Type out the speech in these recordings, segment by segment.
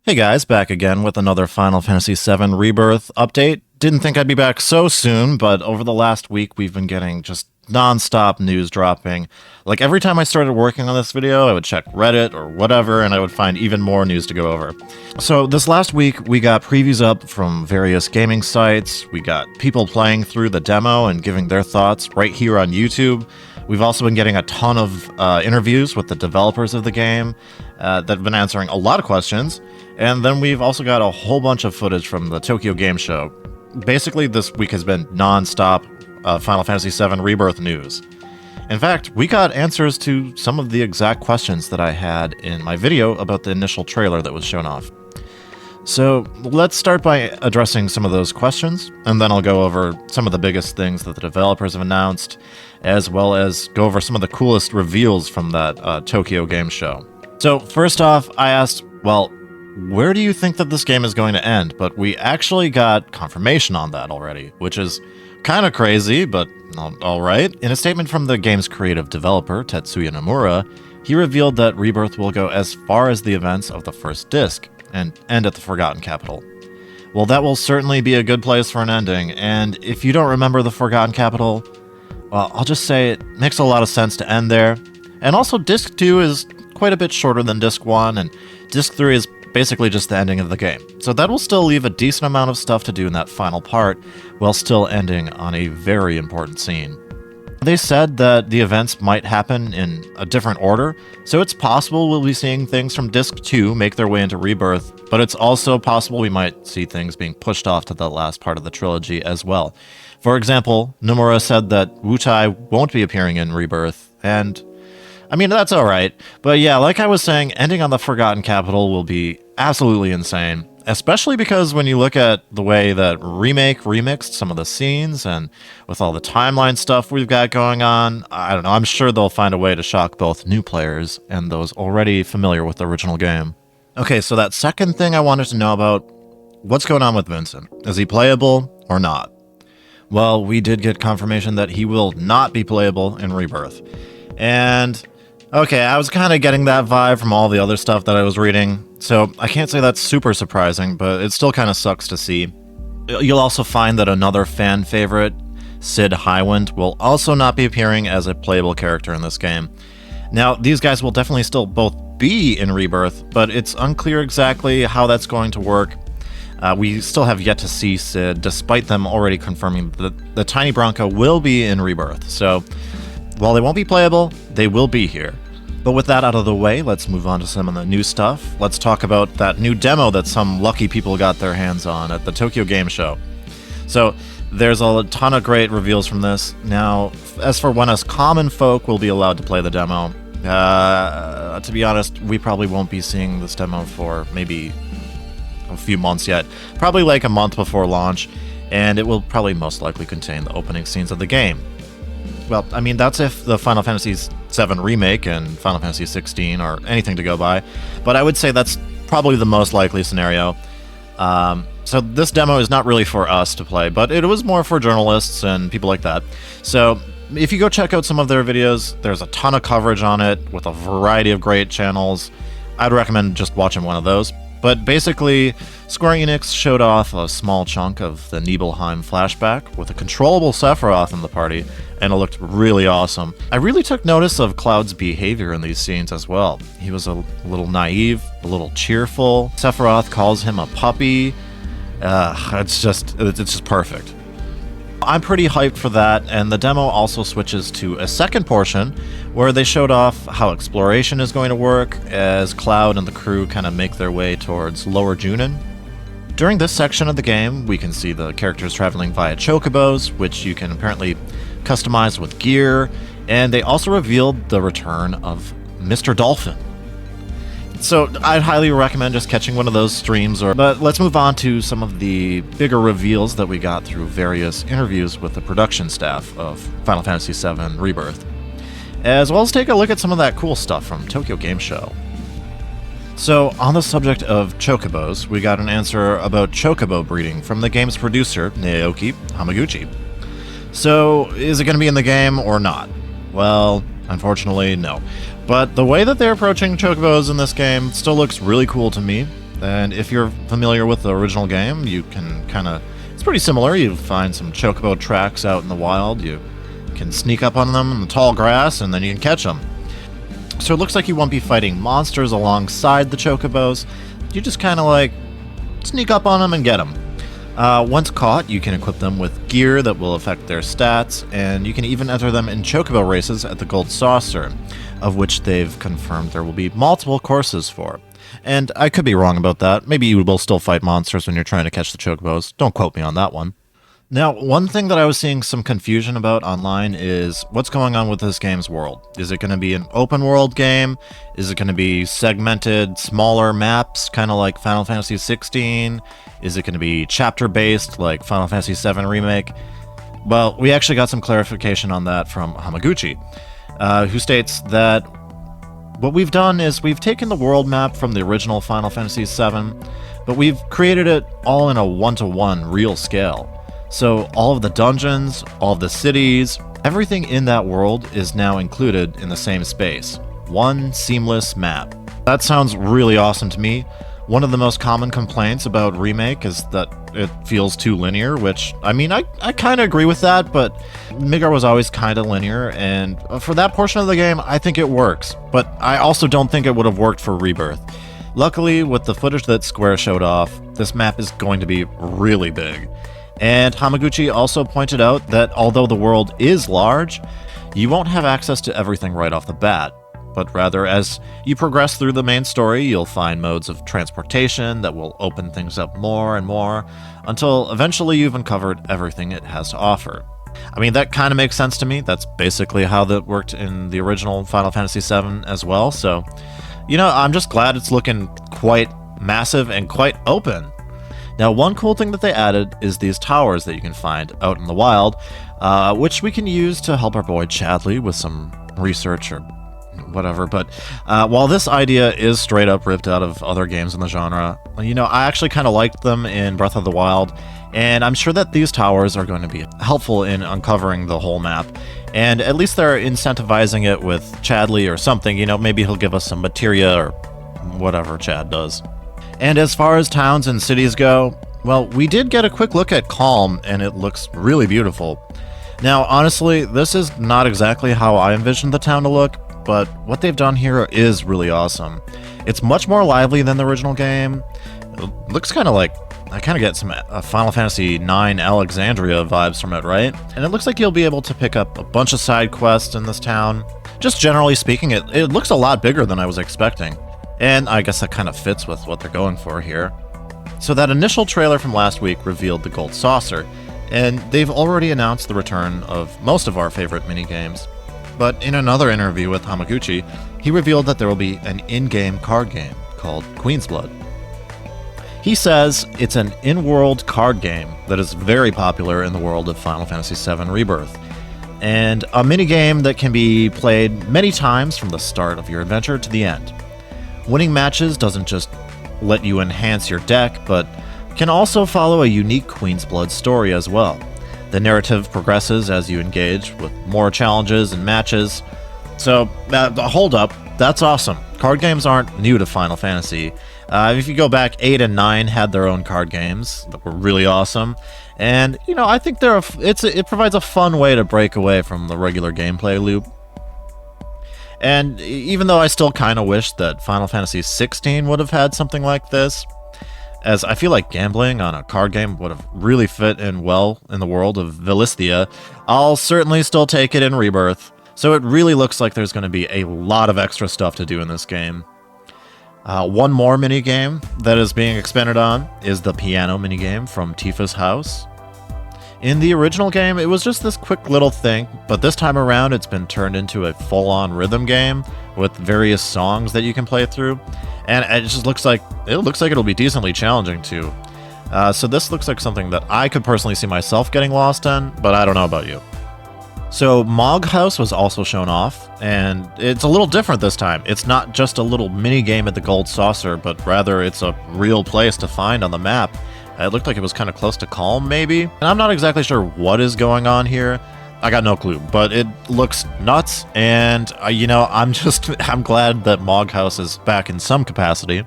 Hey guys, back again with another Final Fantasy VII Rebirth update. Didn't think I'd be back so soon, but over the last week we've been getting just non-stop news dropping. Like every time I started working on this video, I would check Reddit or whatever, and I would find even more news to go over. So this last week we got previews up from various gaming sites, we got people playing through the demo and giving their thoughts right here on YouTube. We've also been getting a ton of interviews with the developers of the game that have been answering a lot of questions. And then we've also got a whole bunch of footage from the Tokyo Game Show. Basically, this week has been non-stop Final Fantasy VII Rebirth news. In fact, we got answers to some of the exact questions that I had in my video about the initial trailer that was shown off. So let's start by addressing some of those questions, and then I'll go over some of the biggest things that the developers have announced, as well as go over some of the coolest reveals from that Tokyo Game Show. So first off, I asked, well, where do you think that this game is going to end? But we actually got confirmation on that already, which is kind of crazy, but all right. In a statement from the game's creative developer, Tetsuya Nomura, he revealed that Rebirth will go as far as the events of the first disc and end at the Forgotten Capital. Well, that will certainly be a good place for an ending, and if you don't remember the Forgotten Capital, well, I'll just say it makes a lot of sense to end there. And also, Disc 2 is quite a bit shorter than Disc 1, and Disc 3 is basically just the ending of the game. So that will still leave a decent amount of stuff to do in that final part, while still ending on a very important scene. They said that the events might happen in a different order, so it's possible we'll be seeing things from Disc 2 make their way into Rebirth, but it's also possible we might see things being pushed off to the last part of the trilogy as well. For example, Nomura said that Wutai won't be appearing in Rebirth, and I mean, that's alright, but yeah, like I was saying, ending on the Forgotten Capital will be absolutely insane, especially because when you look at the way that Remake remixed some of the scenes, and with all the timeline stuff we've got going on, I don't know, I'm sure they'll find a way to shock both new players and those already familiar with the original game. Okay, so that second thing I wanted to know about, what's going on with Vincent? Is he playable or not? Well, we did get confirmation that he will not be playable in Rebirth. And okay, I was kind of getting that vibe from all the other stuff that I was reading, so I can't say that's super surprising, but it still kind of sucks to see. You'll also find that another fan favorite, Sid Highwind, will also not be appearing as a playable character in this game. Now, these guys will definitely still both be in Rebirth, but it's unclear exactly how that's going to work. We still have yet to see Sid, despite them already confirming that the Tiny Bronco will be in Rebirth, so while they won't be playable, they will be here. But with that out of the way, let's move on to some of the new stuff. Let's talk about that new demo that some lucky people got their hands on at the Tokyo Game Show. So there's a ton of great reveals from this. Now, as for when us common folk will be allowed to play the demo, to be honest, we probably won't be seeing this demo for maybe a few months yet. Probably like a month before launch, and it will probably most likely contain the opening scenes of the game. Well, I mean, that's if the Final Fantasy VII Remake and Final Fantasy XVI are anything to go by, but I would say that's probably the most likely scenario. So this demo is not really for us to play, but it was more for journalists and people like that. So if you go check out some of their videos, there's a ton of coverage on it with a variety of great channels. I'd recommend just watching one of those. But basically, Square Enix showed off a small chunk of the Nibelheim flashback with a controllable Sephiroth in the party, and it looked really awesome. I really took notice of Cloud's behavior in these scenes as well. He was a little naive, a little cheerful. Sephiroth calls him a puppy. It's just perfect. I'm pretty hyped for that, and the demo also switches to a second portion where they showed off how exploration is going to work as Cloud and the crew kind of make their way towards Lower Junin. During this section of the game, we can see the characters traveling via chocobos, which you can apparently customize with gear, and they also revealed the return of Mr. Dolphin. So I'd highly recommend just catching one of those streams. But let's move on to some of the bigger reveals that we got through various interviews with the production staff of Final Fantasy VII Rebirth, as well as take a look at some of that cool stuff from Tokyo Game Show. So on the subject of chocobos, we got an answer about chocobo breeding from the game's producer, Naoki Hamaguchi. So is it going to be in the game or not? Well, unfortunately, no. But the way that they're approaching chocobos in this game still looks really cool to me. And if you're familiar with the original game, you can it's pretty similar. You find some chocobo tracks out in the wild. You can sneak up on them in the tall grass, and then you can catch them. So it looks like you won't be fighting monsters alongside the chocobos. You just sneak up on them and get them. Once caught, you can equip them with gear that will affect their stats, and you can even enter them in chocobo races at the Gold Saucer, of which they've confirmed there will be multiple courses for. And I could be wrong about that. Maybe you will still fight monsters when you're trying to catch the chocobos. Don't quote me on that one. Now, one thing that I was seeing some confusion about online is what's going on with this game's world. Is it going to be an open world game? Is it going to be segmented, smaller maps, kind of like Final Fantasy XVI? Is it going to be chapter-based, like Final Fantasy VII Remake? Well, we actually got some clarification on that from Hamaguchi, who states that what we've done is we've taken the world map from the original Final Fantasy VII, but we've created it all in a one-to-one real scale. So all of the dungeons, all of the cities, everything in that world is now included in the same space. One seamless map. That sounds really awesome to me. One of the most common complaints about Remake is that it feels too linear, which, I mean, I kind of agree with that, but Midgar was always kind of linear, and for that portion of the game, I think it works. But I also don't think it would have worked for Rebirth. Luckily, with the footage that Square showed off, this map is going to be really big. And Hamaguchi also pointed out that although the world is large, you won't have access to everything right off the bat, but rather as you progress through the main story, you'll find modes of transportation that will open things up more and more, until eventually you've uncovered everything it has to offer. I mean, that kind of makes sense to me. That's basically how that worked in the original Final Fantasy VII as well, so, I'm just glad it's looking quite massive and quite open. Now, one cool thing that they added is these towers that you can find out in the wild, which we can use to help our boy Chadley with some research or whatever. But while this idea is straight up ripped out of other games in the genre, I actually kind of liked them in Breath of the Wild, and I'm sure that these towers are going to be helpful in uncovering the whole map. And at least they're incentivizing it with Chadley or something, maybe he'll give us some materia or whatever Chad does. And as far as towns and cities go, well, we did get a quick look at Calm, and it looks really beautiful. Now, honestly, this is not exactly how I envisioned the town to look, but what they've done here is really awesome. It's much more lively than the original game. It looks kind of like, I kind of get some Final Fantasy IX Alexandria vibes from it, right? And it looks like you'll be able to pick up a bunch of side quests in this town. Just generally speaking, it looks a lot bigger than I was expecting. And I guess that kind of fits with what they're going for here. So that initial trailer from last week revealed the Gold Saucer, and they've already announced the return of most of our favorite minigames. But in another interview with Hamaguchi, he revealed that there will be an in-game card game called Queen's Blood. He says it's an in-world card game that is very popular in the world of Final Fantasy VII Rebirth, and a minigame that can be played many times from the start of your adventure to the end. Winning matches doesn't just let you enhance your deck, but can also follow a unique Queen's Blood story as well. The narrative progresses as you engage with more challenges and matches. So, hold up, that's awesome. Card games aren't new to Final Fantasy. If you go back, 8 and 9 had their own card games that were really awesome. And, I think it provides a fun way to break away from the regular gameplay loop. And even though I still kind of wish that Final Fantasy XVI would have had something like this, as I feel like gambling on a card game would have really fit in well in the world of Villisthia, I'll certainly still take it in Rebirth. So it really looks like there's going to be a lot of extra stuff to do in this game. One more minigame that is being expanded on is the piano minigame from Tifa's house. In the original game, it was just this quick little thing, but this time around it's been turned into a full-on rhythm game with various songs that you can play through, and it just looks like it'll be decently challenging too. So this looks like something that I could personally see myself getting lost in, but I don't know about you. So Mog House was also shown off, and it's a little different this time. It's not just a little mini game at the Gold Saucer, but rather it's a real place to find on the map. It looked like it was kind of close to Calm, maybe? And I'm not exactly sure what is going on here. I got no clue, but it looks nuts, and, I'm glad that Mog House is back in some capacity.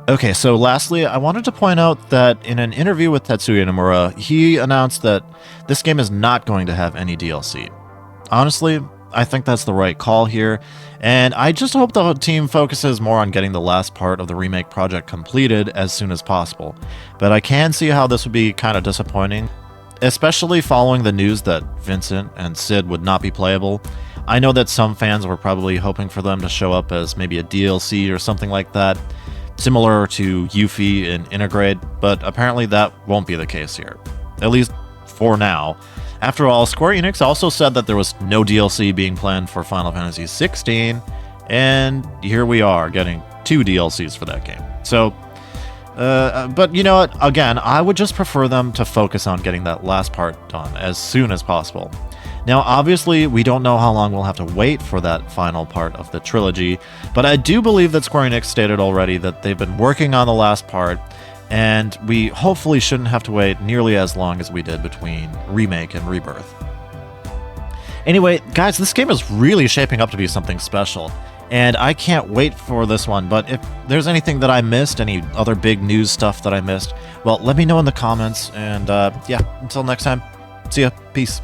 Okay, so lastly, I wanted to point out that in an interview with Tetsuya Nomura, he announced that this game is not going to have any DLC. Honestly, I think that's the right call here, and I just hope the team focuses more on getting the last part of the remake project completed as soon as possible. But I can see how this would be kind of disappointing, especially following the news that Vincent and Sid would not be playable. I know that some fans were probably hoping for them to show up as maybe a DLC or something like that, similar to Yuffie in Integrate, but apparently that won't be the case here, at least for now. After all, Square Enix also said that there was no DLC being planned for Final Fantasy XVI, and here we are getting 2 DLCs for that game. So, but you know what? Again, I would just prefer them to focus on getting that last part done as soon as possible. Now, obviously, we don't know how long we'll have to wait for that final part of the trilogy, but I do believe that Square Enix stated already that they've been working on the last part, and we hopefully shouldn't have to wait nearly as long as we did between Remake and Rebirth. Anyway, guys, this game is really shaping up to be something special, and I can't wait for this one, but if there's anything that I missed, any other big news stuff that I missed, well, let me know in the comments, and yeah, until next time, see ya, peace.